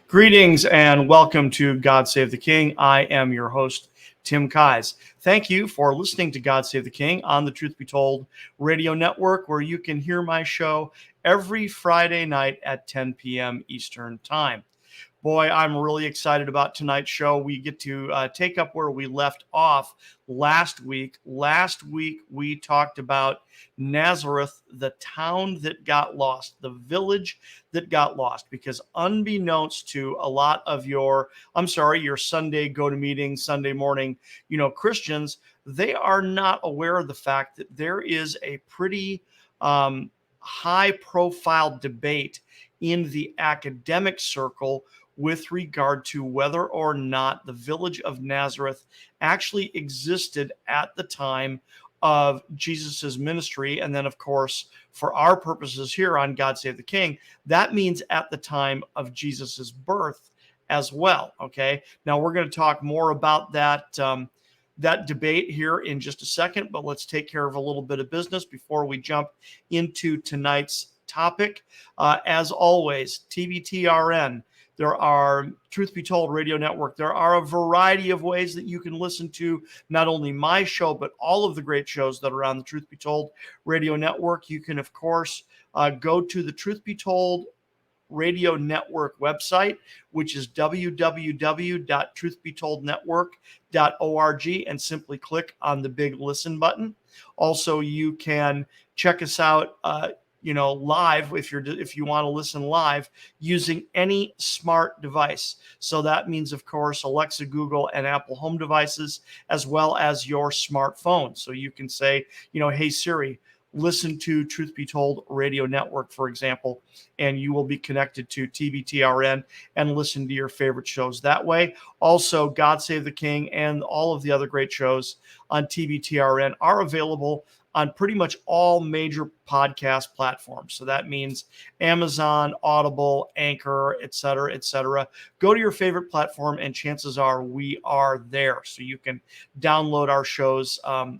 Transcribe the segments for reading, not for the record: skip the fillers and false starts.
Greetings and welcome to God Save the King. I am your host, Tim Kies. Thank you for listening to God Save the King on the Truth Be Told radio network, where you can hear my show every Friday night at 10 p.m. Eastern Time. Boy, I'm really excited about tonight's show. We get to take up where we left off last week. Last week, we talked about Nazareth, the town that got lost, the village that got lost, because unbeknownst to a lot of your Sunday go-to-meeting, Sunday morning, Christians, they are not aware of the fact that there is a pretty high-profile debate in the academic circle with regard to whether or not the village of Nazareth actually existed at the time of Jesus's ministry. And then, of course, for our purposes here on God Save the King, that means at the time of Jesus's birth as well. Okay. Now we're going to talk more about that debate here in just a second, but let's take care of a little bit of business before we jump into tonight's topic. As always, TBTRN. There are Truth Be Told Radio Network. There are a variety of ways that you can listen to not only my show, but all of the great shows that are on the Truth Be Told Radio Network. You can, of course, go to the Truth Be Told Radio Network website, which is www.truthbetoldnetwork.org, and simply click on the big listen button. Also, you can check us out live if you want to listen live using any smart device. So that means, of course, Alexa, Google, and Apple home devices, as well as your smartphone. So you can say, hey Siri, listen to Truth Be Told Radio Network, for example, and you will be connected to TBTRN and listen to your favorite shows that way. Also, God Save the King and all of the other great shows on TBTRN are available on pretty much all major podcast platforms. So that means Amazon, Audible, Anchor, et cetera, et cetera. Go to your favorite platform, and chances are we are there. So you can download our shows or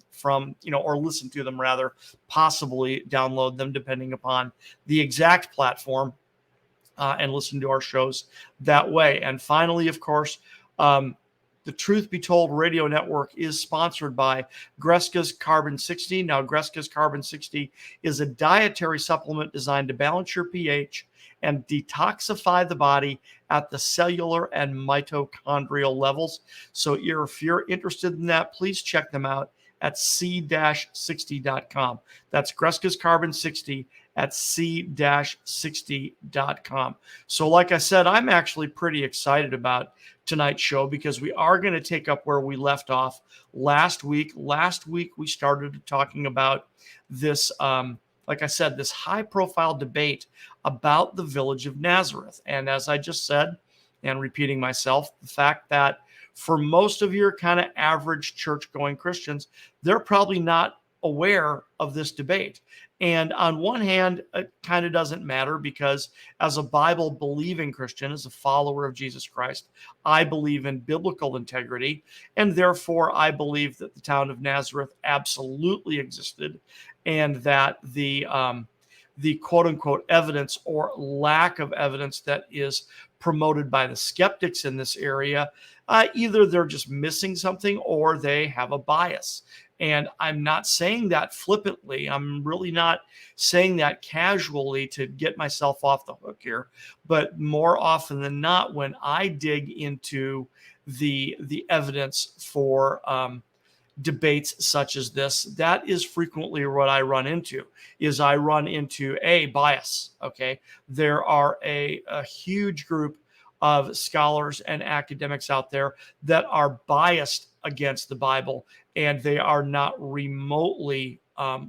listen to them rather, possibly download them depending upon the exact platform, and listen to our shows that way. And finally, of course, the Truth Be Told Radio Network is sponsored by Greska's Carbon 60. Now, Greska's Carbon 60 is a dietary supplement designed to balance your pH and detoxify the body at the cellular and mitochondrial levels. So if you're interested in that, please check them out at c-60.com. That's Greska's Carbon 60 at c-60.com. So like I said, I'm actually pretty excited about tonight's show because we are going to take up where we left off last week. Last week, we started talking about this, like I said, this high-profile debate about the village of Nazareth. And as I just said, and repeating myself, the fact that for most of your kind of average church-going Christians, they're probably not aware of this debate. And on one hand, it kind of doesn't matter because as a Bible-believing Christian, as a follower of Jesus Christ, I believe in biblical integrity, and therefore I believe that the town of Nazareth absolutely existed, and that the quote-unquote evidence or lack of evidence that is promoted by the skeptics in this area, either they're just missing something or they have a bias. And I'm not saying that flippantly. I'm really not saying that casually to get myself off the hook here. But more often than not, when I dig into the evidence for debates such as this, that is frequently what I run into. I run into a bias. Okay, there are a huge group of scholars and academics out there that are biased against the Bible, and they are not remotely,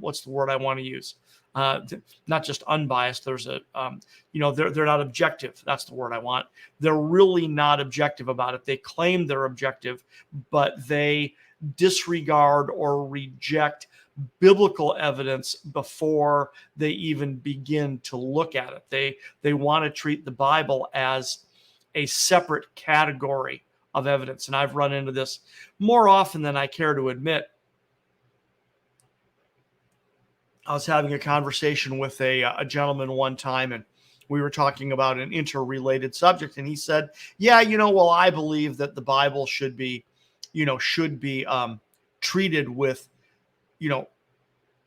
what's the word I want to use? Not just unbiased. There's they're not objective. That's the word I want. They're really not objective about it. They claim they're objective, but they disregard or reject biblical evidence before they even begin to look at it. They want to treat the Bible as a separate category of evidence. And I've run into this more often than I care to admit. I was having a conversation with a gentleman one time, and we were talking about an interrelated subject, and he said, yeah, well, I believe that the Bible should be, treated with, you know,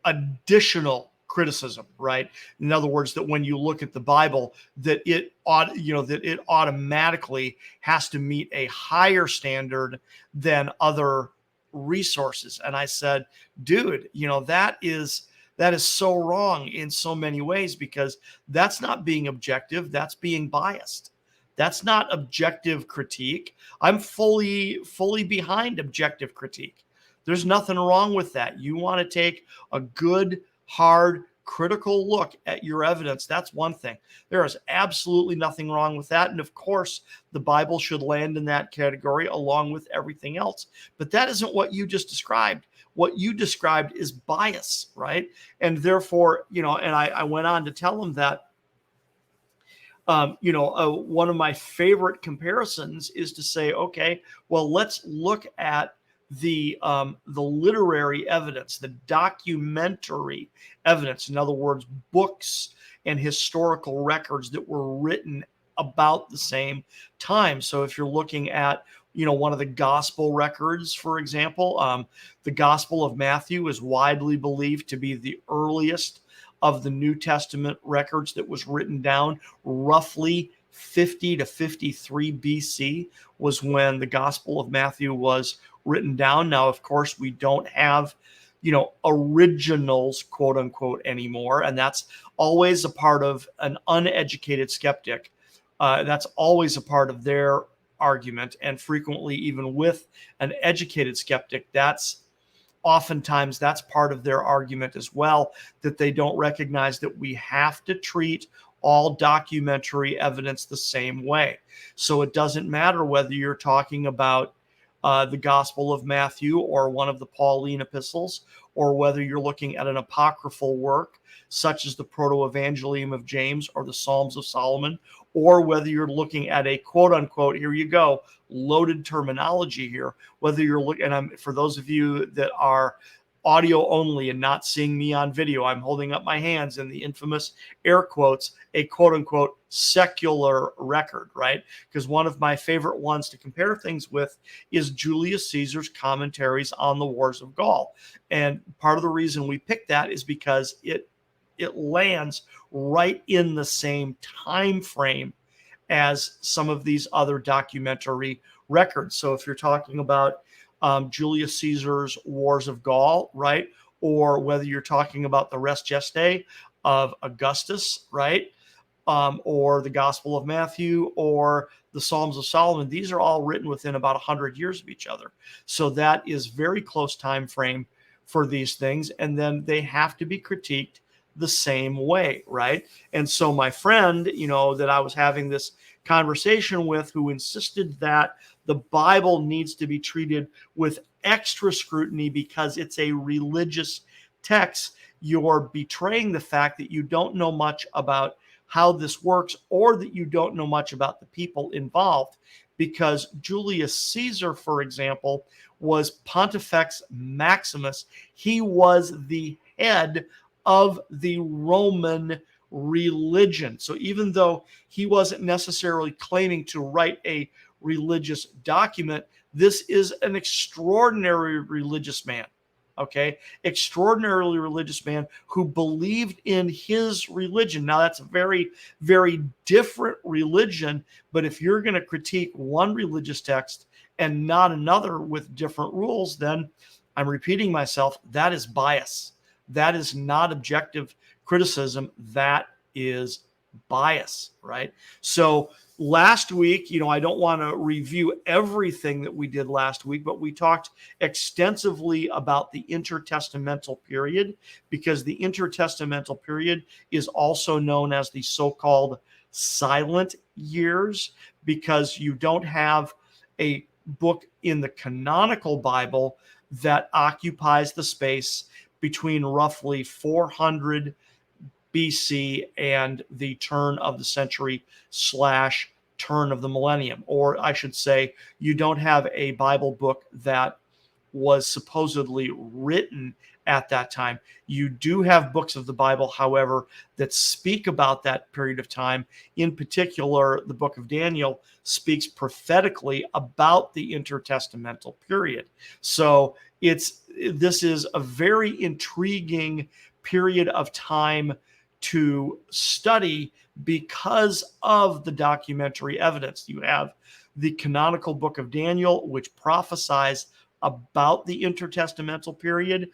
additional criticism, right? In other words, that when you look at the Bible, that it automatically has to meet a higher standard than other resources. And I said, dude, that is so wrong in so many ways, because that's not being objective, that's being biased. That's not objective critique. I'm fully behind objective critique. There's nothing wrong with that. You want to take a good, hard, critical look at your evidence. That's one thing. There is absolutely nothing wrong with that. And of course, the Bible should land in that category along with everything else. But that isn't what you just described. What you described is bias, right? And therefore, and I went on to tell him that, one of my favorite comparisons is to say, okay, well, let's look at the literary evidence, the documentary evidence. In other words, books and historical records that were written about the same time. So if you're looking at, one of the gospel records, for example, the Gospel of Matthew is widely believed to be the earliest of the New Testament records that was written down. Roughly 50 to 53 BC was when the Gospel of Matthew was written down. Now, of course, we don't have, originals, quote unquote, anymore. And that's always a part of an uneducated skeptic. That's always a part of their argument. And frequently, even with an educated skeptic, oftentimes that's part of their argument as well, that they don't recognize that we have to treat all documentary evidence the same way. So it doesn't matter whether you're talking about the Gospel of Matthew or one of the Pauline epistles, or whether you're looking at an apocryphal work such as the Proto-Evangelium of James or the Psalms of Solomon, or whether you're looking at a quote unquote, here you go, loaded terminology here, whether you're looking, and for those of you that are audio only and not seeing me on video, I'm holding up my hands in the infamous air quotes, a quote unquote secular record, right? Because one of my favorite ones to compare things with is Julius Caesar's commentaries on the Wars of Gaul. And part of the reason we picked that is because it lands right in the same time frame as some of these other documentary records. So if you're talking about Julius Caesar's Wars of Gaul, right? Or whether you're talking about the Res Gestae of Augustus, right? Or the Gospel of Matthew or the Psalms of Solomon, these are all written within about 100 years of each other. So that is very close time frame for these things. And then they have to be critiqued the same way, right? And so my friend, that I was having this conversation with, who insisted that the Bible needs to be treated with extra scrutiny because it's a religious text, you're betraying the fact that you don't know much about how this works, or that you don't know much about the people involved. Because Julius Caesar, for example, was Pontifex Maximus. He was the head of the Roman religion. So even though he wasn't necessarily claiming to write a religious document, this is an extraordinary religious man. Okay, extraordinarily religious man who believed in his religion. Now, that's a very, very different religion. But if you're going to critique one religious text and not another with different rules, then I'm repeating myself, that is bias. That is not objective criticism. That is bias, right? So last week, I don't want to review everything that we did last week, but we talked extensively about the intertestamental period, because the intertestamental period is also known as the so-called silent years, because you don't have a book in the canonical Bible that occupies the space between roughly 400 BC and the turn of the century / turn of the millennium. Or I should say, you don't have a Bible book that was supposedly written at that time. You do have books of the Bible, however, that speak about that period of time. In particular, the book of Daniel speaks prophetically about the intertestamental period. So this is a very intriguing period of time to study because of the documentary evidence. You have the canonical book of Daniel, which prophesies about the intertestamental period,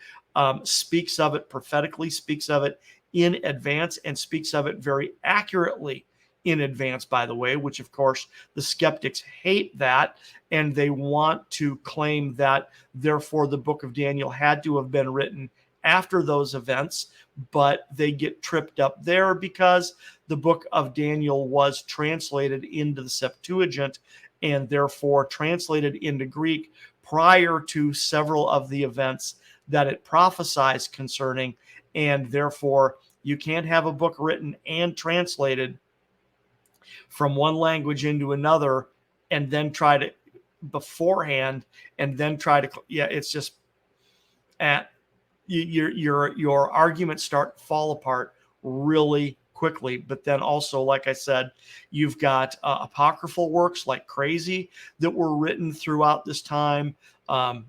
speaks of it prophetically, speaks of it in advance, and speaks of it very accurately in advance, by the way, which of course the skeptics hate that, and they want to claim that therefore the book of Daniel had to have been written after those events, but they get tripped up there because the book of Daniel was translated into the Septuagint and therefore translated into Greek prior to several of the events that it prophesies concerning, and therefore you can't have a book written and translated from one language into another and then try to beforehand and then try to it's just at your arguments start fall apart really quickly. But then also, like I said, you've got apocryphal works like crazy that were written throughout this time, and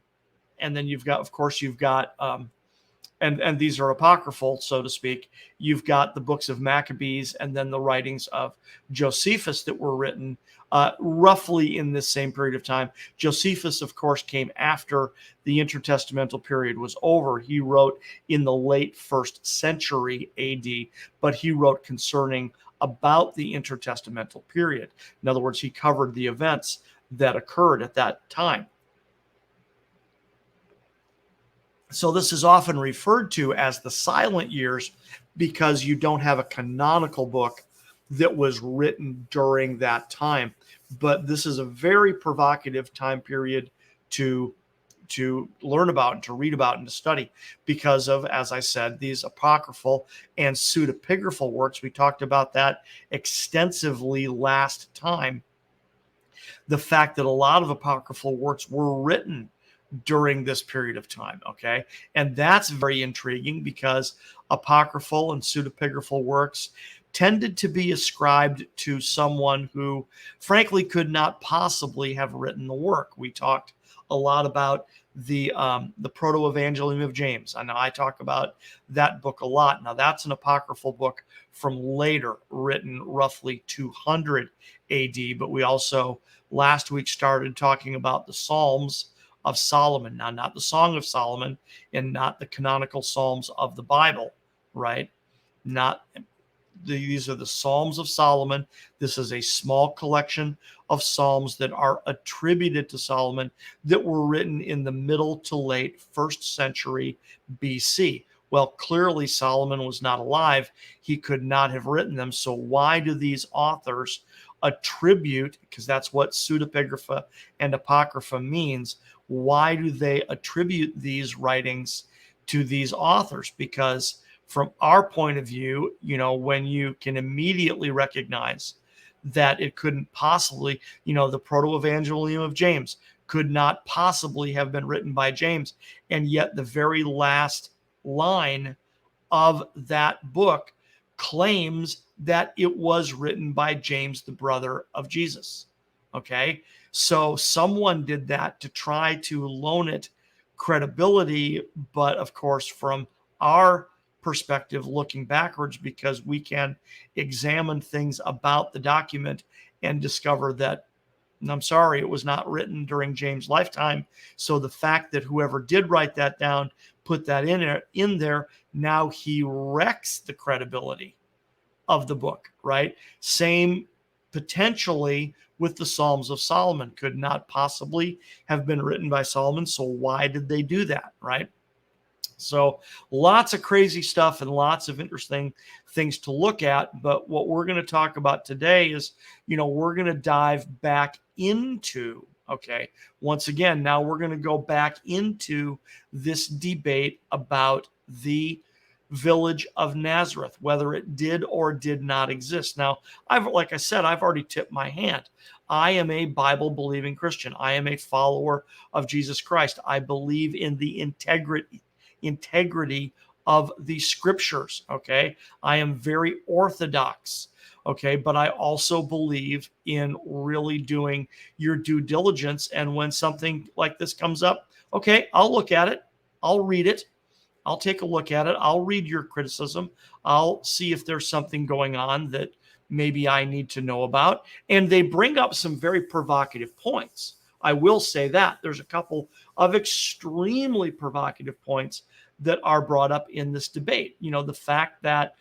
then you've got, of course, and these are apocryphal, so to speak. You've got the books of Maccabees and then the writings of Josephus that were written roughly in this same period of time. Josephus, of course, came after the intertestamental period was over. He wrote in the late 1st century AD, but he wrote concerning about the intertestamental period. In other words, he covered the events that occurred at that time. So this is often referred to as the silent years because you don't have a canonical book that was written during that time. But this is a very provocative time period to learn about and to read about and to study because of, as I said, these apocryphal and pseudepigraphal works. We talked about that extensively last time. The fact that a lot of apocryphal works were written during this period of time, okay? And that's very intriguing because apocryphal and pseudepigraphal works tended to be ascribed to someone who, frankly, could not possibly have written the work. We talked a lot about the Proto-Evangelium of James. I know I talk about that book a lot. Now, that's an apocryphal book from later, written roughly 200 AD, but we also last week started talking about the Psalms of Solomon. Now, not the Song of Solomon and not the canonical Psalms of the Bible, right? These are the Psalms of Solomon. This is a small collection of Psalms that are attributed to Solomon that were written in the middle to late 1st century BC. Well, clearly Solomon was not alive. He could not have written them. So why do these authors attribute, because that's what pseudepigrapha and apocrypha means, why do they attribute these writings to these authors? Because from our point of view, when you can immediately recognize that it couldn't possibly, the Proto-Evangelium of James could not possibly have been written by James. And yet the very last line of that book claims that it was written by James, the brother of Jesus. Okay. So someone did that to try to loan it credibility. But of course, from our perspective, looking backwards, because we can examine things about the document and discover that, and I'm sorry, it was not written during James' lifetime. So the fact that whoever did write that down, put that in there, now he wrecks the credibility of the book, right? Same potentially with the Psalms of Solomon. Could not possibly have been written by Solomon. So why did they do that, right? So lots of crazy stuff and lots of interesting things to look at. But what we're going to talk about today is, we're going to dive back into, okay, once again, now we're going to go back into this debate about the village of Nazareth, whether it did or did not exist. Now, like I said, I've already tipped my hand. I am a Bible believing Christian. I am a follower of Jesus Christ. I believe in the integrity of the scriptures. Okay. I am very orthodox. Okay. But I also believe in really doing your due diligence. And when something like this comes up, okay, I'll look at it. I'll read it. I'll take a look at it. I'll read your criticism. I'll see if there's something going on that maybe I need to know about. And they bring up some very provocative points. I will say that there's a couple of extremely provocative points that are brought up in this debate. You know, the fact that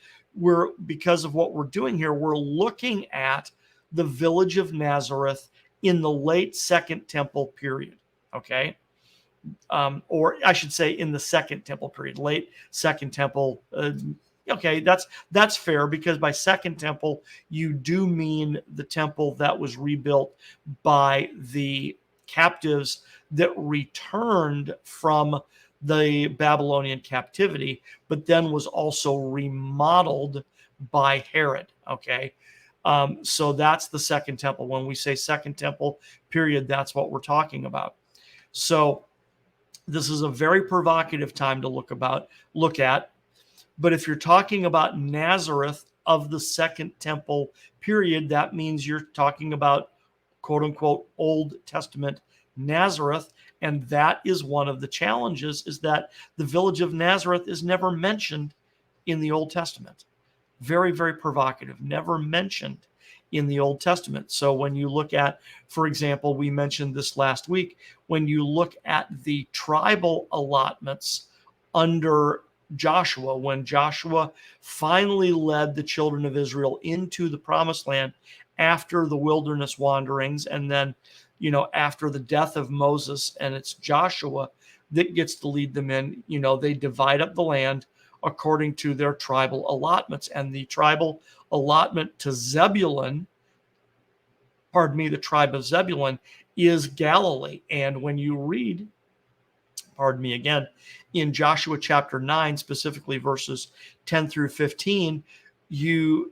because of what we're doing here, we're looking at the village of Nazareth in the late Second Temple period. Okay. Or I should say in the Second Temple period, late Second Temple. Okay, that's fair, because by Second Temple you do mean the temple that was rebuilt by the captives that returned from the Babylonian captivity, but then was also remodeled by Herod. Okay. So that's the Second Temple. When we say Second Temple period, that's what we're talking about. So this is a very provocative time to look at. But if you're talking about Nazareth of the Second Temple period, that means you're talking about quote unquote Old Testament Nazareth. And that is one of the challenges, is that the village of Nazareth is never mentioned in the Old Testament. Very, very provocative. Never mentioned in the Old Testament. So when you look at, for example, we mentioned this last week, when you look at the tribal allotments under Joshua, when Joshua finally led the children of Israel into the promised land after the wilderness wanderings, and then, you know, after the death of Moses, and it's Joshua that gets to lead them in, you know, they divide up the land according to their tribal allotments. And the tribal allotment to Zebulun, the tribe of Zebulun, is Galilee. And when you read, again, in Joshua chapter 9, specifically verses 10 through 15, you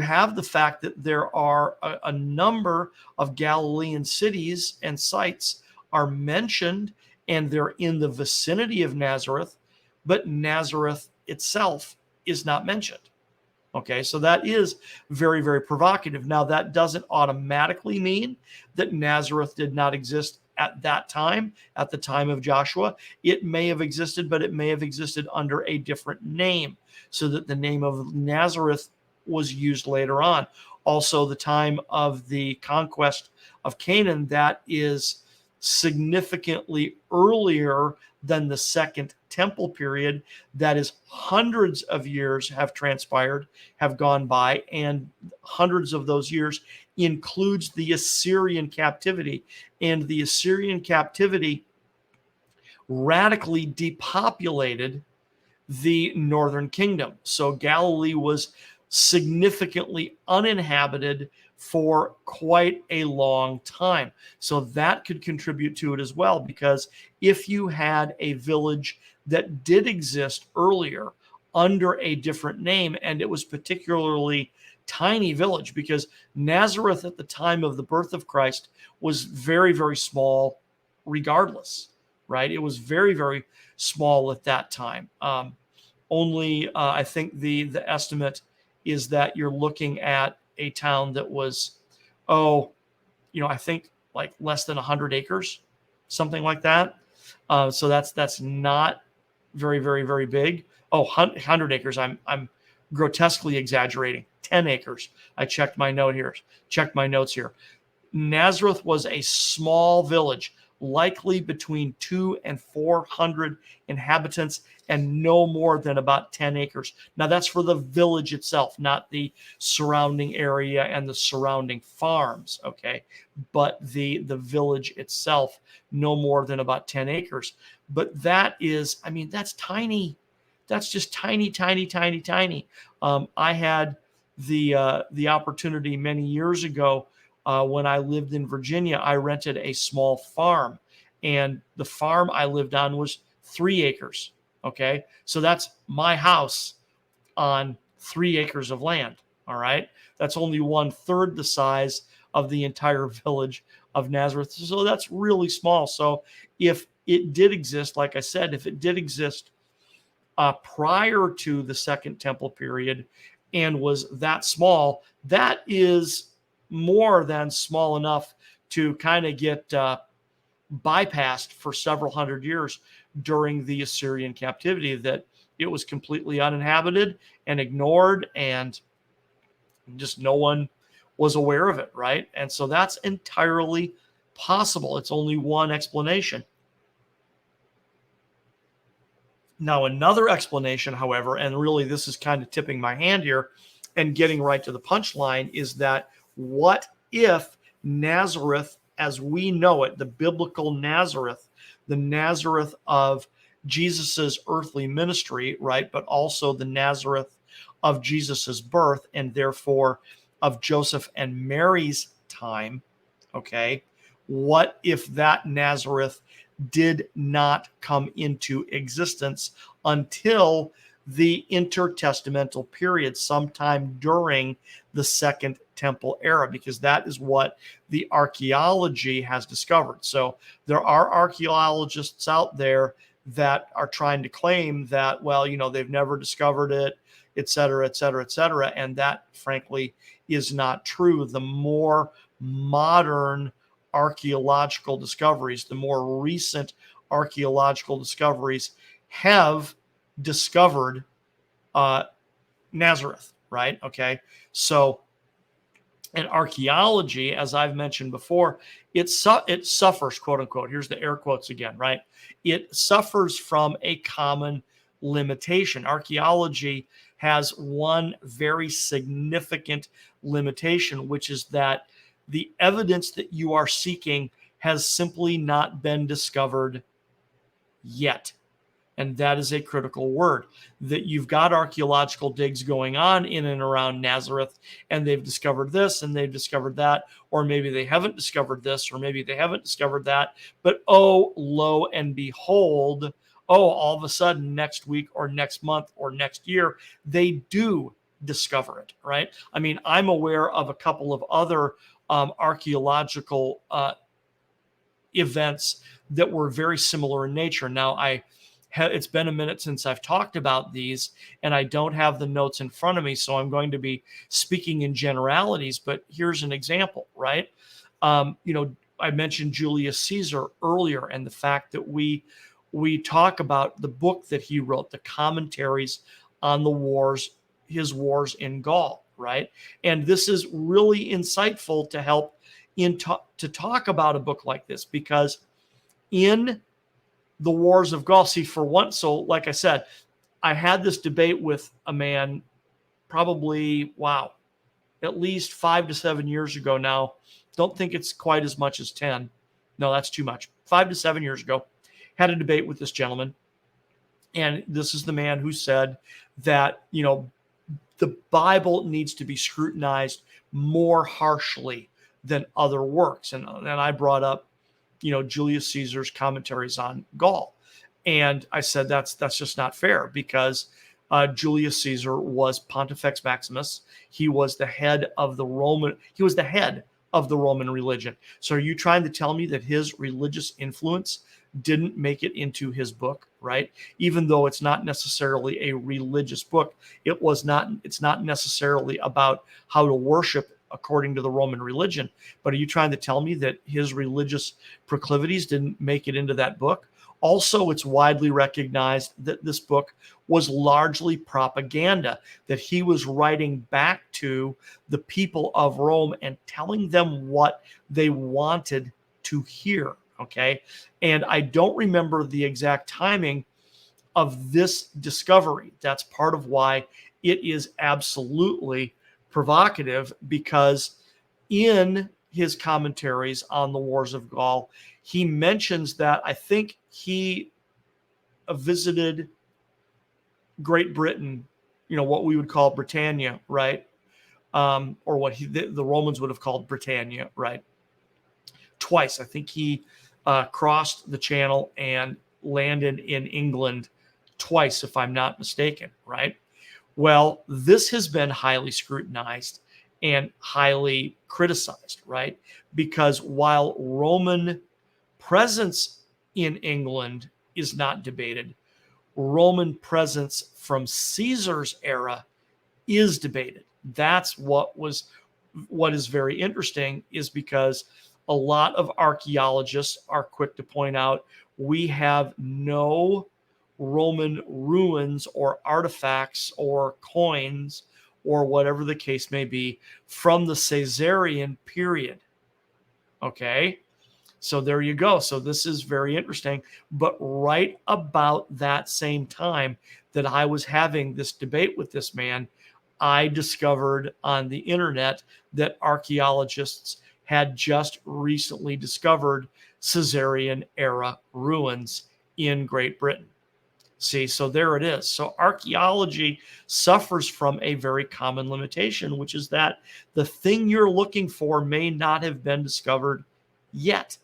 have the fact that there are a number of Galilean cities and sites are mentioned, and they're in the vicinity of Nazareth, but Nazareth itself is not mentioned. Okay, so that is very, very provocative. Now, that doesn't automatically mean that Nazareth did not exist at that time, at the time of Joshua. It may have existed, but it may have existed under a different name, so that the name of Nazareth was used later on. Also, the time of the conquest of Canaan, that is significantly earlier than the Second Temple period. That is, hundreds of years have transpired, have gone by, and hundreds of those years includes the Assyrian captivity. And the Assyrian captivity radically depopulated the northern kingdom. So Galilee was significantly uninhabited for quite a long time. So that could contribute to it as well, because if you had a village that did exist earlier under a different name, and it was particularly tiny village, because Nazareth at the time of the birth of Christ was very, very small regardless, right? It was very, very small at that time. I think the estimate is that you're looking at a town that was, I think like less than 100 acres, something like that. So that's not very, very, very big. 100 acres. I'm grotesquely exaggerating. 10 acres. I checked my notes here. Nazareth was a small village, likely between 200 and 400 inhabitants, and no more than about 10 acres. Now, that's for the village itself, not the surrounding area and the surrounding farms, okay? But the village itself, no more than about 10 acres. But that's tiny. That's just tiny, tiny, tiny, tiny. I had the opportunity many years ago, when I lived in Virginia. I rented a small farm, and the farm I lived on was 3 acres. Okay. So that's my house on 3 acres of land. All right. That's only 1/3 the size of the entire village of Nazareth. So that's really small. So if it did exist, like I said, if it did exist prior to the Second Temple period and was that small, that is more than small enough to kind of get bypassed for several hundred years during the Assyrian captivity, that it was completely uninhabited and ignored, and just no one was aware of it, right? And so that's entirely possible. It's only one explanation. Now, another explanation, however, and really this is kind of tipping my hand here and getting right to the punchline, is that what if Nazareth, as we know it, the biblical Nazareth, the Nazareth of Jesus's earthly ministry, right, but also the Nazareth of Jesus's birth, and therefore of Joseph and Mary's time, okay, what if that Nazareth did not come into existence until the intertestamental period, sometime during the Second Temple era, because that is what the archaeology has discovered. So there are archaeologists out there that are trying to claim that, well, they've never discovered it, et cetera, et cetera, et cetera. And that, frankly, is not true. The more modern archaeological discoveries, the more recent archaeological discoveries have discovered Nazareth, right? Okay. So, and archaeology, as I've mentioned before, it suffers, quote unquote, here's the air quotes again, right? It suffers from a common limitation. Archaeology has one very significant limitation, which is that the evidence that you are seeking has simply not been discovered yet. And that is a critical word, that you've got archaeological digs going on in and around Nazareth, and they've discovered this and they've discovered that, or maybe they haven't discovered this, or maybe they haven't discovered that. But oh, lo and behold, all of a sudden next week or next month or next year, they do discover it, right? I mean, I'm aware of a couple of other archaeological events that were very similar in nature. Now, it's been a minute since I've talked about these, and I don't have the notes in front of me, so I'm going to be speaking in generalities. But here's an example, right? I mentioned Julius Caesar earlier, and the fact that we talk about the book that he wrote, the commentaries on the wars, his wars in Gaul, right? And this is really insightful to help to talk about a book like this, because in the wars of Gaul, see, for one, so like I said, I had this debate with a man probably, at least 5 to 7 years ago now. Don't think it's quite as much as 10. No, that's too much. 5 to 7 years ago, had a debate with this gentleman. And this is the man who said that, the Bible needs to be scrutinized more harshly than other works. And I brought up, Julius Caesar's commentaries on Gaul. And I said, that's just not fair, because Julius Caesar was Pontifex Maximus. He was the head of the Roman religion. So are you trying to tell me that his religious influence didn't make it into his book, right? Even though it's not necessarily a religious book, it's not necessarily about how to worship according to the Roman religion. But are you trying to tell me that his religious proclivities didn't make it into that book? Also, it's widely recognized that this book was largely propaganda, that he was writing back to the people of Rome and telling them what they wanted to hear, okay? And I don't remember the exact timing of this discovery. That's part of why it is absolutely provocative, because in his commentaries on the Wars of Gaul, he mentions that I think he visited Great Britain, what we would call Britannia, right? Or what the Romans would have called Britannia, right? Twice. I think he crossed the channel and landed in England twice, if I'm not mistaken, right? Well, this has been highly scrutinized and highly criticized, right? Because while Roman presence in England is not debated, Roman presence from Caesar's era is debated. That's what is very interesting, is because a lot of archaeologists are quick to point out we have no Roman ruins or artifacts or coins or whatever the case may be from the Caesarian period. Okay. So there you go. So this is very interesting. But right about that same time that I was having this debate with this man, I discovered on the internet that archaeologists had just recently discovered Caesarian era ruins in Great Britain. See, so there it is. So archaeology suffers from a very common limitation, which is that the thing you're looking for may not have been discovered yet.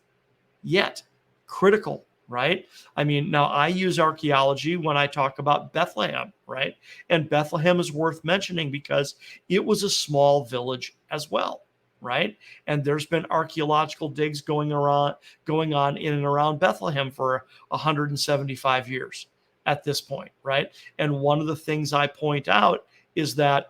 Critical, right? I mean, now I use archaeology when I talk about Bethlehem, right? And Bethlehem is worth mentioning because it was a small village as well, right? And there's been archaeological digs going on in and around Bethlehem for 175 years at this point, right? And one of the things I point out is that,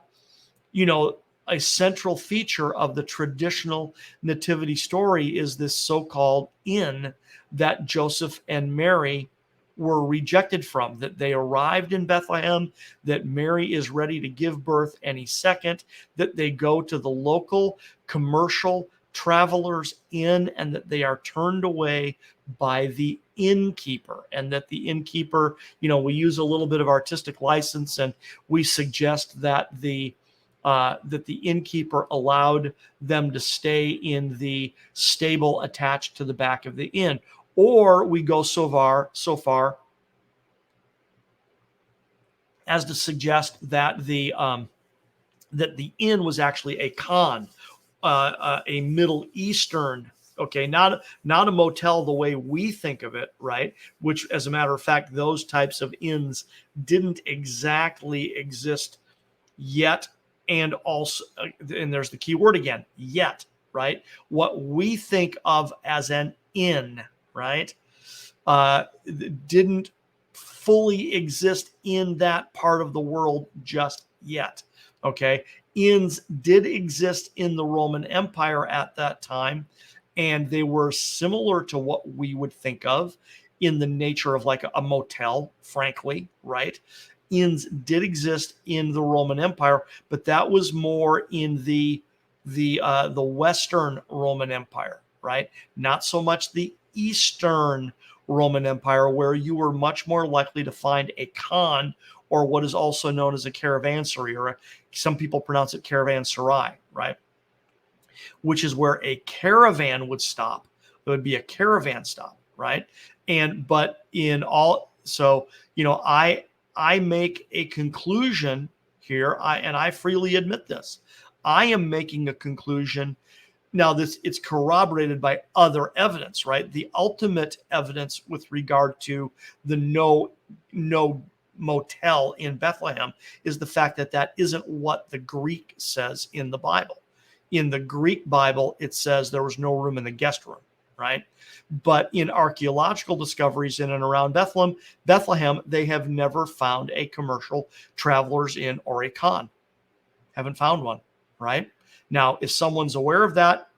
a central feature of the traditional nativity story is this so-called inn that Joseph and Mary were rejected from, that they arrived in Bethlehem, that Mary is ready to give birth any second, that they go to the local commercial travelers inn, and that they are turned away by the innkeeper, and that the innkeeper, we use a little bit of artistic license, and we suggest that the innkeeper allowed them to stay in the stable attached to the back of the inn. Or we go so far as to suggest that the inn was actually a khan, a Middle Eastern, okay, not a motel the way we think of it, right? Which, as a matter of fact, those types of inns didn't exactly exist yet. And also, and there's the key word again, yet, right? What we think of as an inn, right, didn't fully exist in that part of the world just yet, okay? Inns did exist in the Roman Empire at that time, and they were similar to what we would think of in the nature of like a motel, frankly, right? Inns did exist in the Roman Empire, but that was more in the Western Roman Empire, right? Not so much the Eastern Roman Empire, where you were much more likely to find a khan, or what is also known as a caravanserai, or some people pronounce it caravanserai, right? Which is where a caravan would stop. It would be a caravan stop, right? But in all, so I make a conclusion here, and I freely admit this. I am making a conclusion. Now, it's corroborated by other evidence, right? The ultimate evidence with regard to the no motel in Bethlehem is the fact that isn't what the Greek says in the Bible. In the Greek Bible, it says there was no room in the guest room, right? But in archaeological discoveries in and around Bethlehem, they have never found a commercial traveler's inn or a khan. Haven't found one, right? Now, if someone's aware of that,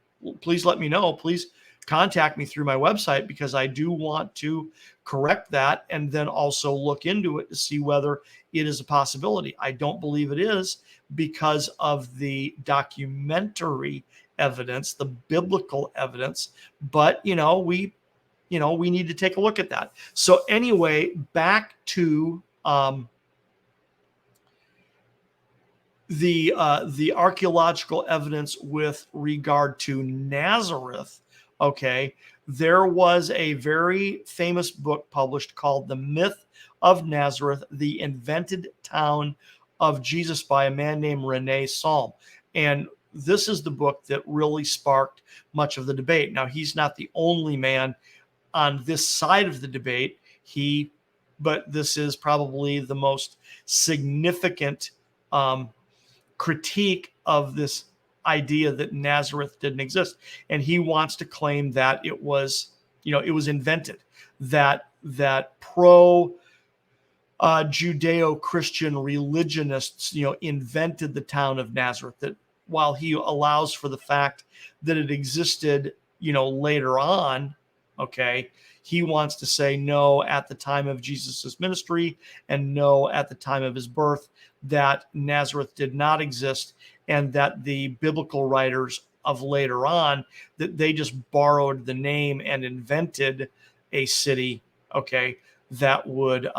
please let me know. Please contact me through my website, because I do want to correct that and then also look into it to see whether it is a possibility. I don't believe it is because of the documentary evidence, the biblical evidence, but we need to take a look at that. So anyway, back to the archaeological evidence with regard to Nazareth. Okay, there was a very famous book published called The Myth of Nazareth, the Invented Town of Jesus, by a man named Rene Salm. And this is the book that really sparked much of the debate. Now, he's not the only man on this side of the debate. But this is probably the most significant critique of this idea that Nazareth didn't exist. And he wants to claim that it was invented, that Judeo-Christian religionists, invented the town of Nazareth. That while he allows for the fact that it existed, later on, okay, he wants to say no at the time of Jesus's ministry and no at the time of his birth, that Nazareth did not exist, and that the biblical writers of later on, that they just borrowed the name and invented a city, okay, that would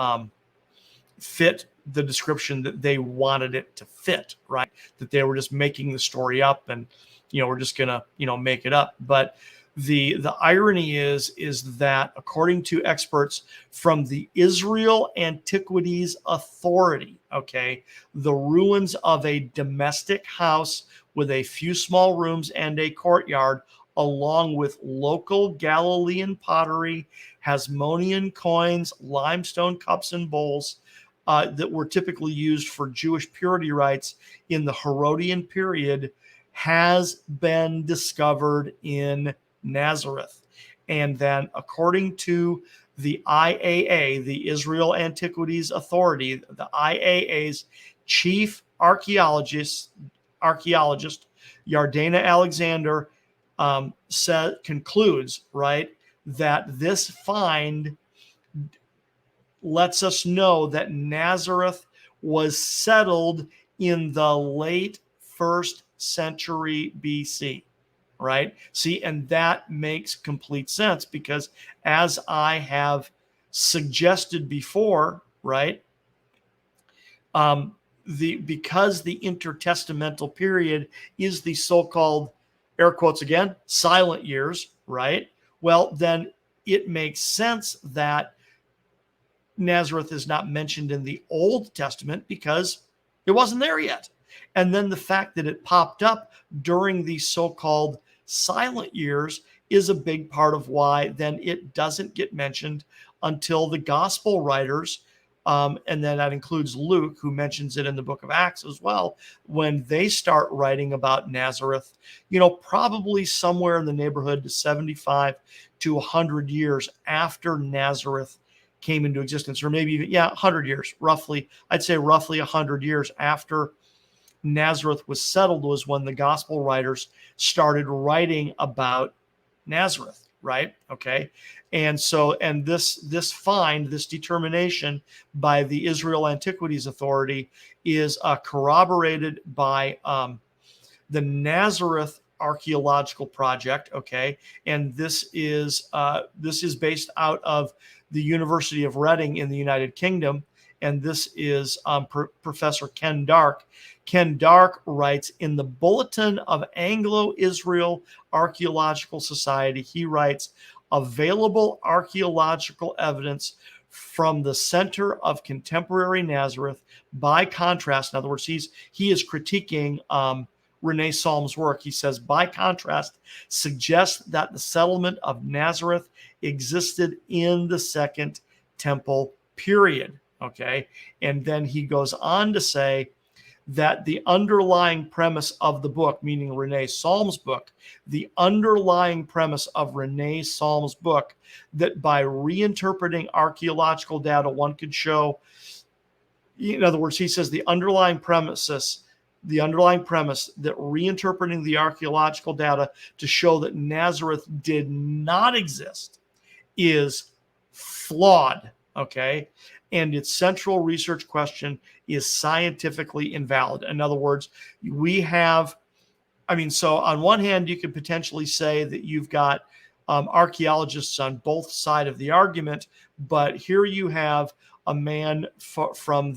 fit the description that they wanted it to fit, right? That they were just making the story up, and we're just gonna make it up. But the irony is that according to experts from the Israel Antiquities Authority, okay, the ruins of a domestic house with a few small rooms and a courtyard, along with local Galilean pottery, Hasmonean coins, limestone cups and bowls, that were typically used for Jewish purity rites in the Herodian period, has been discovered in Nazareth. And then, according to the IAA, the Israel Antiquities Authority, the IAA's chief archaeologist Yardena Alexander, concludes, right, that this find lets us know that Nazareth was settled in the late 1st century BC, right? See, and that makes complete sense because, as I have suggested before, right, because the intertestamental period is the so-called, air quotes again, silent years, right? Well, then it makes sense that Nazareth is not mentioned in the Old Testament because it wasn't there yet. And then the fact that it popped up during the so-called silent years is a big part of why then it doesn't get mentioned until the gospel writers, and then that includes Luke, who mentions it in the book of Acts as well, when they start writing about Nazareth, probably somewhere in the neighborhood to 75 to 100 years after Nazareth came into existence, or maybe even, 100 years, roughly. I'd say roughly 100 years after Nazareth was settled was when the gospel writers started writing about Nazareth, right? Okay. And so, and this determination by the Israel Antiquities Authority is corroborated by the Nazareth Archaeological Project, okay? And this is based out of the University of Reading in the United Kingdom, and this is Professor Ken Dark. Ken Dark writes in the Bulletin of Anglo-Israel Archaeological Society, he writes, available archaeological evidence from the center of contemporary Nazareth. By contrast, in other words, he is critiquing Renee Salm's work. He says, by contrast, suggests that the settlement of Nazareth existed in the Second Temple period. Okay. And then he goes on to say that the underlying premise of the book, meaning Renee Salm's book, the underlying premise of Renee Salm's book, that by reinterpreting archaeological data, one could show, in other words, he says the underlying premise that reinterpreting the archaeological data to show that Nazareth did not exist is flawed, okay? And its central research question is scientifically invalid. In other words, so on one hand, you could potentially say that you've got archaeologists on both sides of the argument, but here you have a man from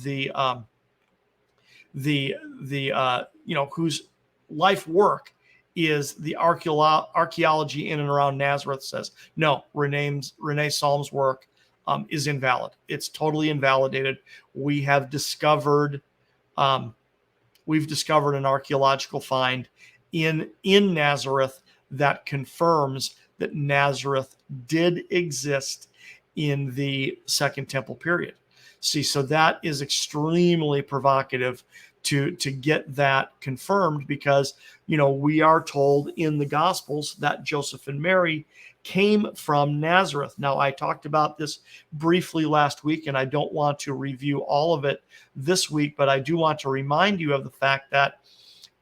whose life work is the archaeology in and around Nazareth, says no, Renee Salm's work is invalid. It's totally invalidated. We've discovered an archaeological find in Nazareth that confirms that Nazareth did exist in the Second Temple period. See, so that is extremely provocative to get that confirmed, because we are told in the Gospels that Joseph and Mary came from Nazareth. Now, I talked about this briefly last week, and I don't want to review all of it this week, but I do want to remind you of the fact that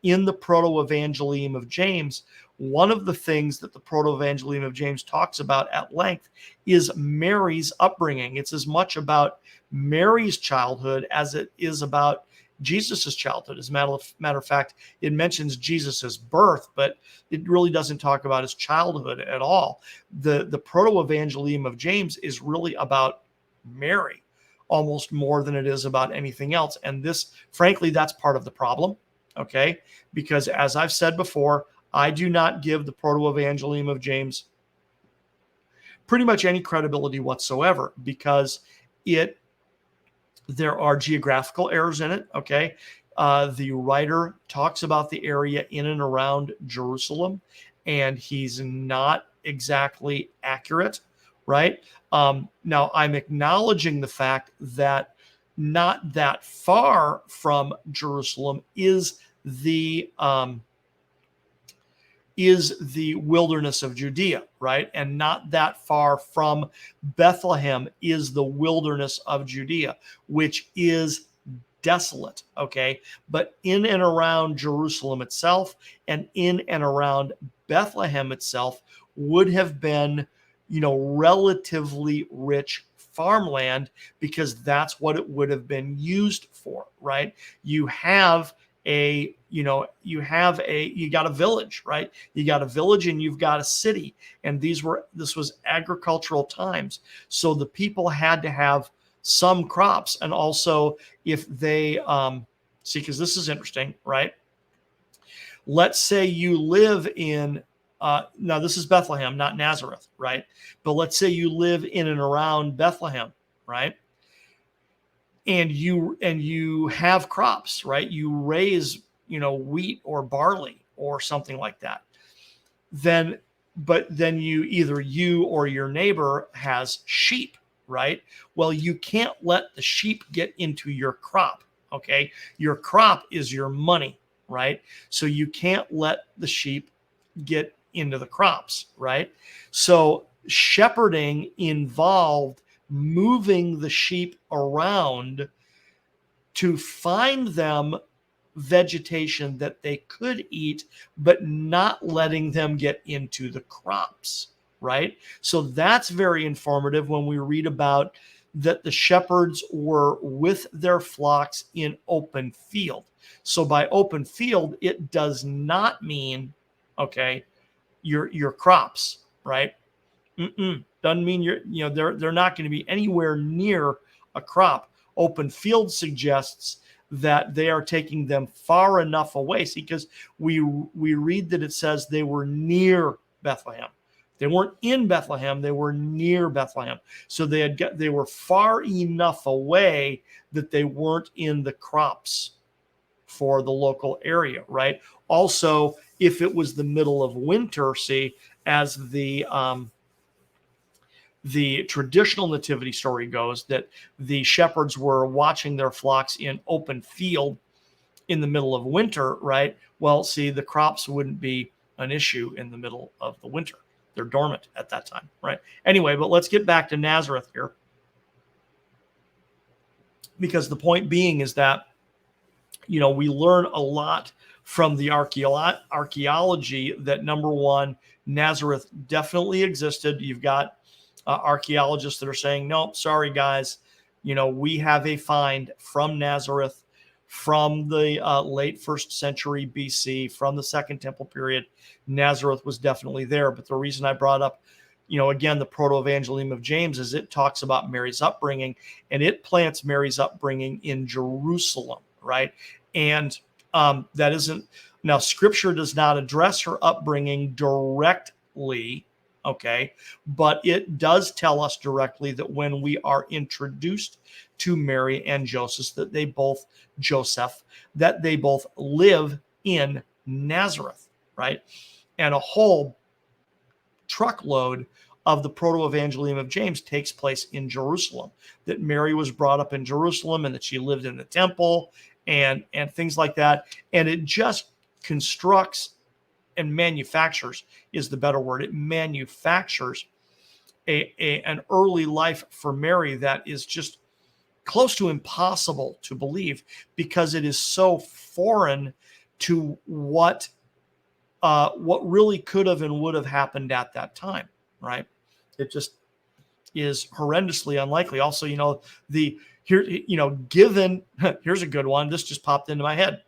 in the Proto-Evangelium of James, one of the things that the Proto-Evangelium of James talks about at length is Mary's upbringing. It's as much about Mary's childhood as it is about Jesus's childhood. As a matter of fact, it mentions Jesus's birth, but it really doesn't talk about his childhood at all. The Proto-Evangelium of James is really about Mary, almost more than it is about anything else. And this, frankly, that's part of the problem. Okay, because as I've said before, I do not give the Proto-Evangelium of James pretty much any credibility whatsoever, because there are geographical errors in it. Okay, the writer talks about the area in and around Jerusalem, and he's not exactly accurate, right? Now, I'm acknowledging the fact that not that far from Jerusalem is the wilderness of Judea, right? And not that far from Bethlehem is the wilderness of Judea, which is desolate, okay? But in and around Jerusalem itself and in and around Bethlehem itself would have been, relatively rich farmland, because that's what it would have been used for, right? You got a village, right? You got a village and you've got a city, and this was agricultural times. So the people had to have some crops. And also, if they because this is interesting, right? Let's say you live in now this is Bethlehem, not Nazareth, right? But let's say you live in and around Bethlehem, right? And you have crops, right? You raise, wheat or barley or something like that. But then you or your neighbor has sheep, right? Well, you can't let the sheep get into your crop, okay? Your crop is your money, right? So you can't let the sheep get into the crops, right? So shepherding involved moving the sheep around to find them vegetation that they could eat, but not letting them get into the crops, right? So that's very informative when we read about that the shepherds were with their flocks in open field. So by open field, it does not mean, okay, your crops, right? Doesn't mean they're not going to be anywhere near a crop. Open field suggests that they are taking them far enough away. See, because we read that it says they were near Bethlehem. They weren't in Bethlehem, they were near Bethlehem. So they were far enough away that they weren't in the crops for the local area, right? Also, if it was the middle of winter, see, as the traditional nativity story goes, that the shepherds were watching their flocks in open field in the middle of winter, right? Well, see, the crops wouldn't be an issue in the middle of the winter. They're dormant at that time, right? Anyway, but let's get back to Nazareth here, because the point being is that, we learn a lot from the archaeology that, number one, Nazareth definitely existed. You've got archaeologists that are saying, no, sorry, guys, we have a find from Nazareth from the late 1st century BC, from the Second Temple period. Nazareth was definitely there. But the reason I brought up, again, the Proto-Evangelium of James is it talks about Mary's upbringing, and it plants Mary's upbringing in Jerusalem, right? And that isn't, now Scripture does not address her upbringing directly, okay, but it does tell us directly that when we are introduced to Mary and Joseph, that they both live in Nazareth, right? And a whole truckload of the Proto-Evangelium of James takes place in Jerusalem, that Mary was brought up in Jerusalem and that she lived in the temple and things like that. And it just constructs and manufactures is the better word. It manufactures an early life for Mary that is just close to impossible to believe, because it is so foreign to what really could have and would have happened at that time, right? It just is horrendously unlikely. Also, given here's a good one. This just popped into my head.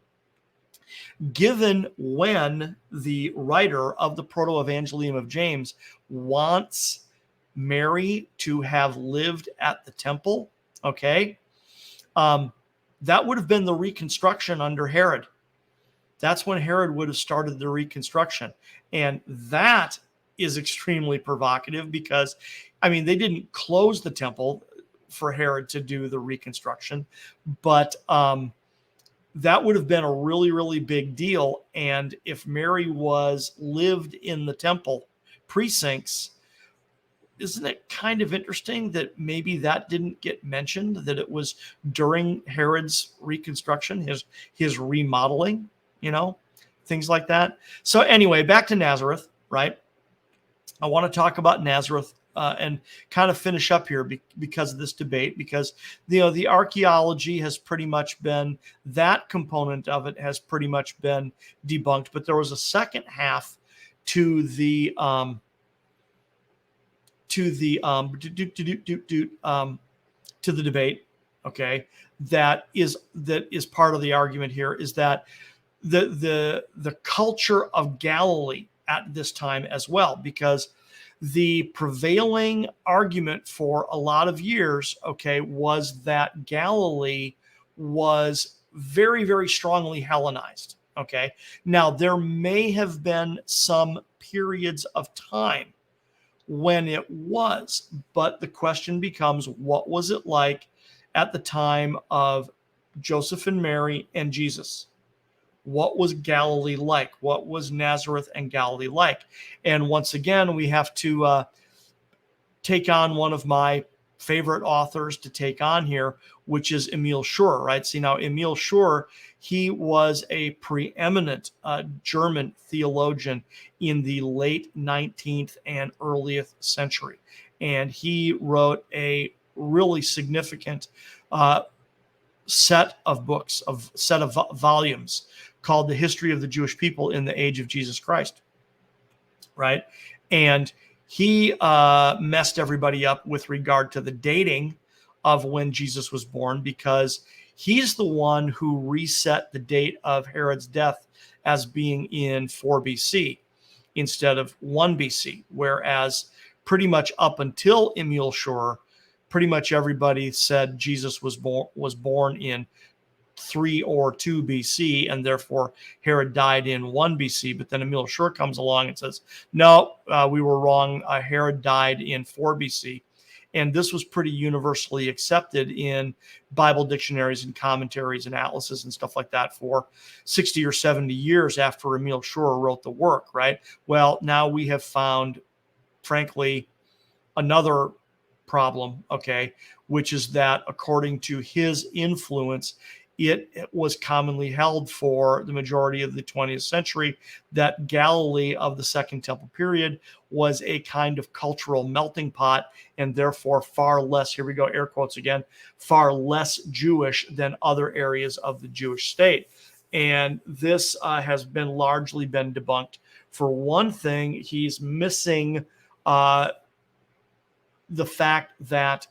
Given when the writer of the Proto-Evangelium of James wants Mary to have lived at the temple, okay, that would have been the reconstruction under Herod. That's when Herod would have started the reconstruction. And that is extremely provocative because, they didn't close the temple for Herod to do the reconstruction, but that would have been a really, really big deal. And if Mary lived in the temple precincts, isn't it kind of interesting that maybe that didn't get mentioned, that it was during Herod's reconstruction, his remodeling, things like that. So anyway, back to Nazareth, right? I want to talk about Nazareth and kind of finish up here because of this debate, because the archaeology has pretty much been, that component of it has pretty much been debunked, but there was a second half to the debate, okay, that is part of the argument here, is that the culture of Galilee at this time as well, because the prevailing argument for a lot of years, okay, was that Galilee was very, very strongly Hellenized, okay? Now, there may have been some periods of time when it was, but the question becomes, what was it like at the time of Joseph and Mary and Jesus? What was Galilee like? What was Nazareth and Galilee like? And once again, we have to take on one of my favorite authors to take on here, which is Emil Schur, right? See, now Emil Schur, he was a preeminent German theologian in the late 19th and earliest century. And he wrote a really significant set of books, volumes called The History of the Jewish People in the Age of Jesus Christ, right? And he messed everybody up with regard to the dating of when Jesus was born, because he's the one who reset the date of Herod's death as being in 4 BC instead of 1 BC, whereas pretty much up until Emil Schur, pretty much everybody said Jesus was born in 3 or 2 BC, and therefore Herod died in 1 BC. But then Emil Schur comes along and says, no, we were wrong. Herod died in 4 BC. And this was pretty universally accepted in Bible dictionaries and commentaries and atlases and stuff like that for 60 or 70 years after Emil Schur wrote the work, right? Well, now we have found, frankly, another problem, okay, which is that according to his influence, it was commonly held for the majority of the 20th century that Galilee of the Second Temple period was a kind of cultural melting pot, and therefore far less, here we go, air quotes again, far less Jewish than other areas of the Jewish state. And this has been largely been debunked. For one thing, he's missing the fact that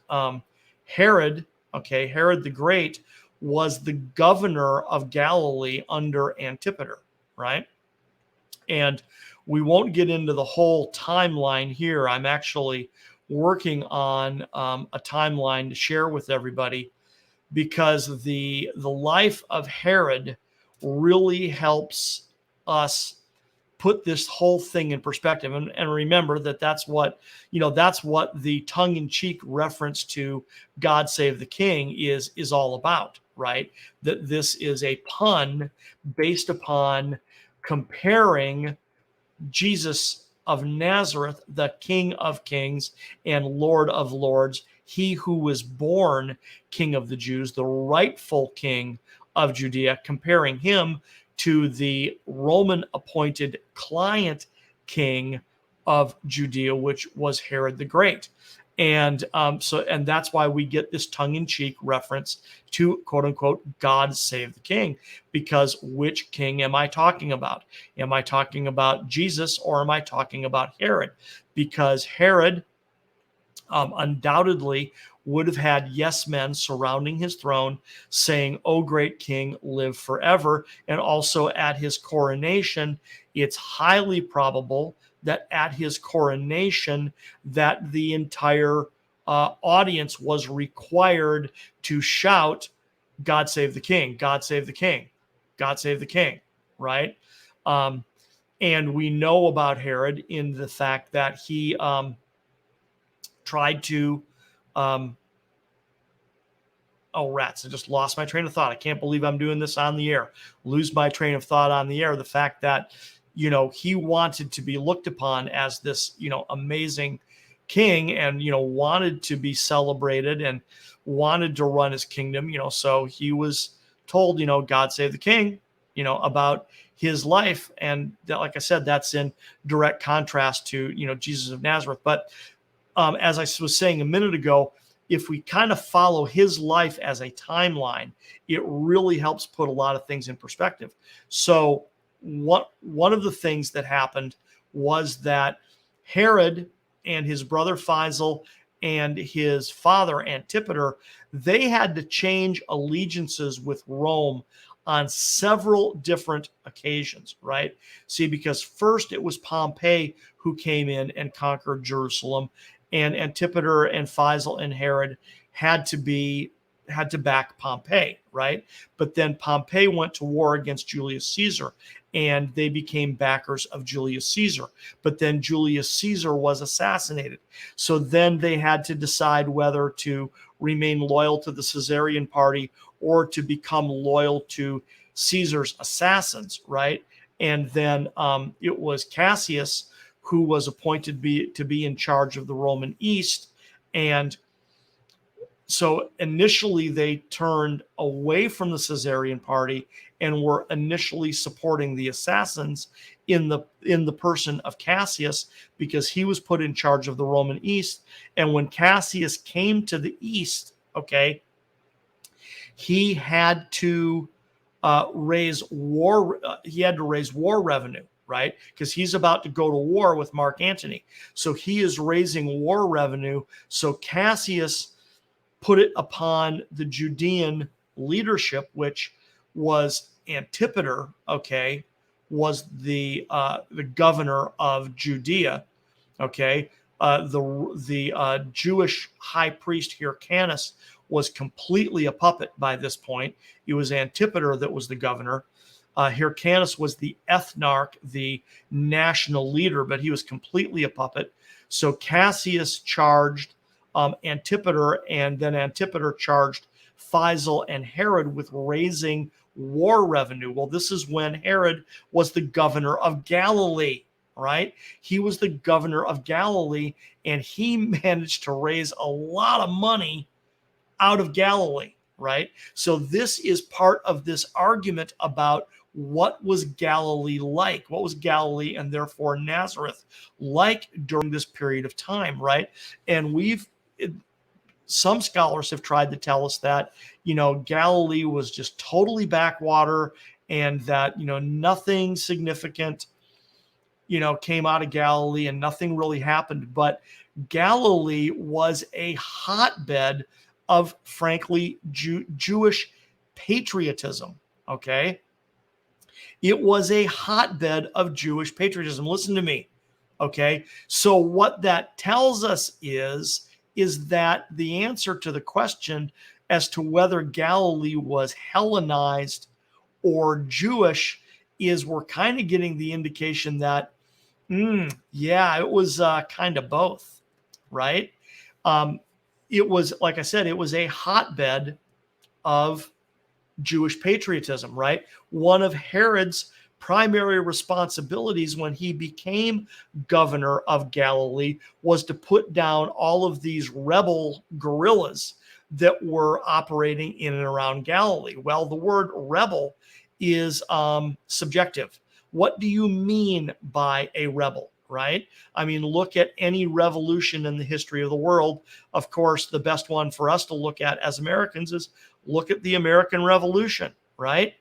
Herod the Great was the governor of Galilee under Antipater, right? And we won't get into the whole timeline here. I'm actually working on a timeline to share with everybody, because the life of Herod really helps us put this whole thing in perspective. And remember that that's what the tongue-in-cheek reference to God Save the King is all about, right? That this is a pun based upon comparing Jesus of Nazareth, the King of Kings and Lord of Lords, he who was born King of the Jews, the rightful king of Judea, comparing him to the Roman appointed client king of Judea, which was Herod the Great. And and that's why we get this tongue-in-cheek reference to quote unquote God save the king, because which king am I talking about? Am I talking about Jesus, or am I talking about Herod? Because Herod undoubtedly would have had yes men surrounding his throne saying, "Oh, great king, live forever." And also at his coronation, it's highly probable that at his coronation that the entire audience was required to shout, "God save the king, God save the king, God save the king," right? Um, and we know about Herod in the fact that he tried to um, oh, rats, I just lost my train of thought. I can't believe I'm doing this on the air. Lose my train of thought on the air. The fact that, he wanted to be looked upon as this, amazing king, and, wanted to be celebrated and wanted to run his kingdom, so he was told, God save the king, about his life. And that, like I said, that's in direct contrast to, Jesus of Nazareth. But as I was saying a minute ago, if we kind of follow his life as a timeline, it really helps put a lot of things in perspective. So one of the things that happened was that Herod and his brother Faisal and his father Antipater, they had to change allegiances with Rome on several different occasions, right? See, because first it was Pompey who came in and conquered Jerusalem, and Antipater and Faisal and Herod had to back Pompey, right? But then Pompey went to war against Julius Caesar, and they became backers of Julius Caesar. But then Julius Caesar was assassinated. So then they had to decide whether to remain loyal to the Caesarian party or to become loyal to Caesar's assassins, right? And then it was Cassius who was appointed to be in charge of the Roman East. And so initially they turned away from the Caesarian party and were initially supporting the assassins in the person of Cassius, because he was put in charge of the Roman East. And when Cassius came to the East, okay, he had to raise war revenue, right? Because he's about to go to war with Mark Antony. So he is raising war revenue. So Cassius put it upon the Judean leadership, which was Antipater, okay, was the governor of Judea, okay. The Jewish high priest Hyrcanus was completely a puppet by this point. It was Antipater that was the governor. Hyrcanus was the ethnarch, the national leader, but he was completely a puppet. So Cassius charged Antipater, and then Antipater charged Faisal and Herod with raising war revenue. Well, this is when Herod was the governor of Galilee, right? He was the governor of Galilee, and he managed to raise a lot of money out of Galilee, right? So this is part of this argument about what was Galilee like? What was Galilee, and therefore Nazareth, like during this period of time, right? And some scholars have tried to tell us that, Galilee was just totally backwater, and that, nothing significant, came out of Galilee and nothing really happened. But Galilee was a hotbed of, frankly, Jewish patriotism, okay? It was a hotbed of Jewish patriotism. Listen to me, okay? So what that tells us is that the answer to the question as to whether Galilee was Hellenized or Jewish is, we're kind of getting the indication that, yeah, it was kind of both, right? It was, like I said, it was a hotbed of Jewish patriotism, right? One of Herod's primary responsibilities when he became governor of Galilee was to put down all of these rebel guerrillas that were operating in and around Galilee. Well, the word rebel is subjective. What do you mean by a rebel, right? I mean, look at any revolution in the history of the world. Of course, the best one for us to look at as Americans is look at the American Revolution, right?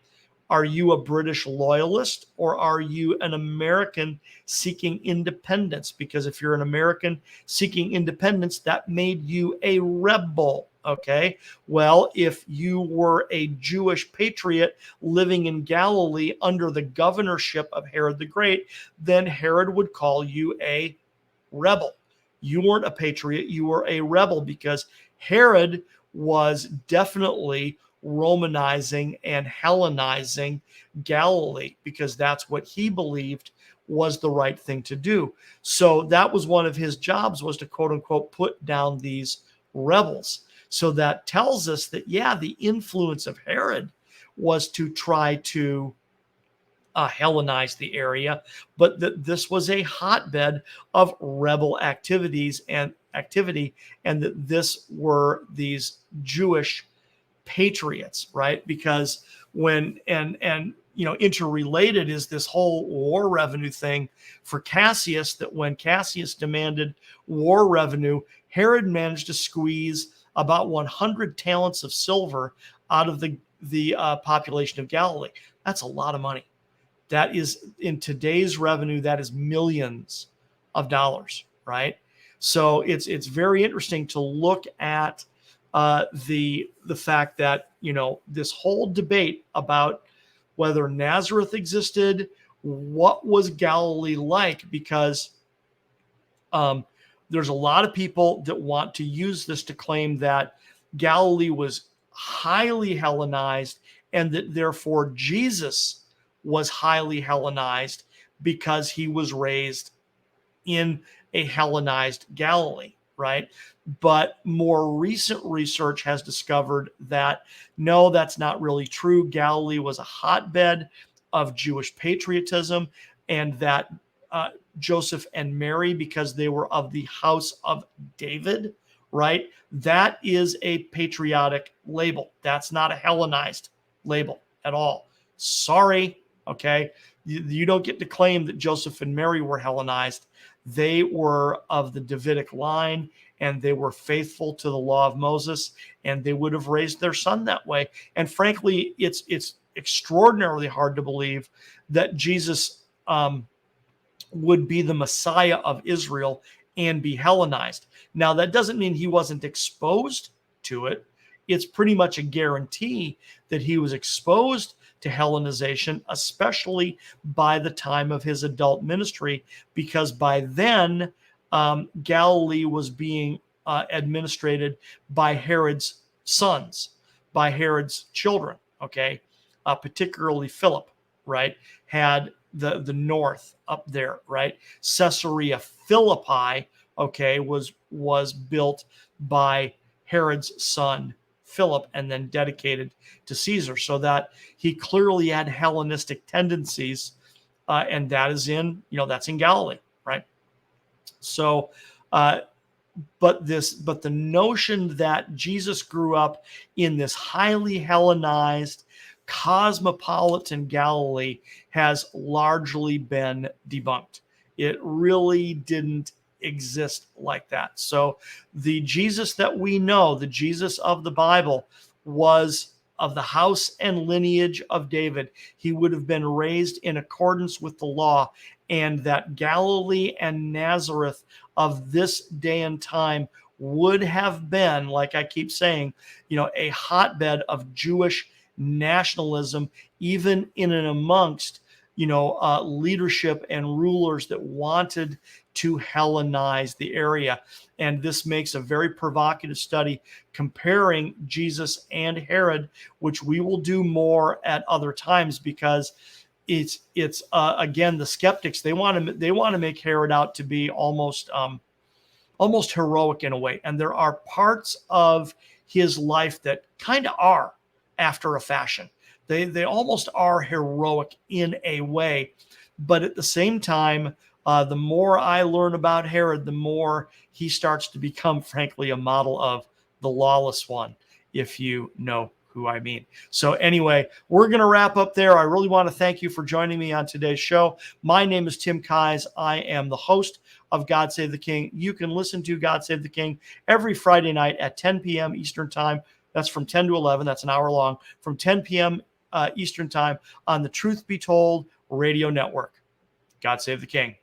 Are you a British loyalist or are you an American seeking independence? Because if you're an American seeking independence, that made you a rebel. Okay. Well, if you were a Jewish patriot living in Galilee under the governorship of Herod the Great, then Herod would call you a rebel. You weren't a patriot, you were a rebel because Herod was definitely Romanizing and Hellenizing Galilee because that's what he believed was the right thing to do. So that was one of his jobs, was to quote unquote put down these rebels. So that tells us that, yeah, the influence of Herod was to try to Hellenize the area, but that this was a hotbed of rebel activities and activity, and that this were these Jewish patriots, right? Because when and interrelated is this whole war revenue thing for Cassius, that when Cassius demanded war revenue, Herod managed to squeeze about 100 talents of silver out of the population of Galilee. That's a lot of money. That is, in today's revenue, that is millions of dollars, right? So it's very interesting to look at the fact that this whole debate about whether Nazareth existed, what was Galilee like, because there's a lot of people that want to use this to claim that Galilee was highly Hellenized and that therefore Jesus was highly Hellenized because he was raised in a Hellenized Galilee, right? But more recent research has discovered that no, that's not really true. Galilee was a hotbed of Jewish patriotism, and that Joseph and Mary, because they were of the house of David, right? That is a patriotic label. That's not a Hellenized label at all. Sorry. Okay. You don't get to claim that Joseph and Mary were Hellenized. They were of the Davidic line and they were faithful to the law of Moses, and they would have raised their son that way. And frankly, it's extraordinarily hard to believe that Jesus would be the Messiah of Israel and be Hellenized. Now, that doesn't mean he wasn't exposed to it. It's pretty much a guarantee that he was exposed to Hellenization, especially by the time of his adult ministry, because by then Galilee was being administrated by Herod's sons, by Herod's children, okay? Particularly Philip, right, had the north up there, right? Caesarea Philippi, okay, was built by Herod's son Philip and then dedicated to Caesar, so that he clearly had Hellenistic tendencies, and that is that's in Galilee, right? So, but the notion that Jesus grew up in this highly Hellenized, cosmopolitan Galilee has largely been debunked. It really didn't exist like that. So the Jesus that we know, the Jesus of the Bible, was of the house and lineage of David. He would have been raised in accordance with the law, and that Galilee and Nazareth of this day and time would have been, like I keep saying, a hotbed of Jewish nationalism, even in and amongst leadership and rulers that wanted to Hellenize the area. And this makes a very provocative study comparing Jesus and Herod, which we will do more at other times, because it's again, the skeptics, they want to make Herod out to be almost heroic in a way, and there are parts of his life that kind of are, after a fashion. They almost are heroic in a way, but at the same time, the more I learn about Herod, the more he starts to become, frankly, a model of the lawless one. if you know who I mean. So anyway, we're going to wrap up there. I really want to thank you for joining me on today's show. My name is Tim Kies. I am the host of God Save the King. You can listen to God Save the King every Friday night at 10 p.m. Eastern Time. That's from 10 to 11. That's an hour long. From 10 p.m. Eastern Time on the Truth Be Told Radio Network. God Save the King.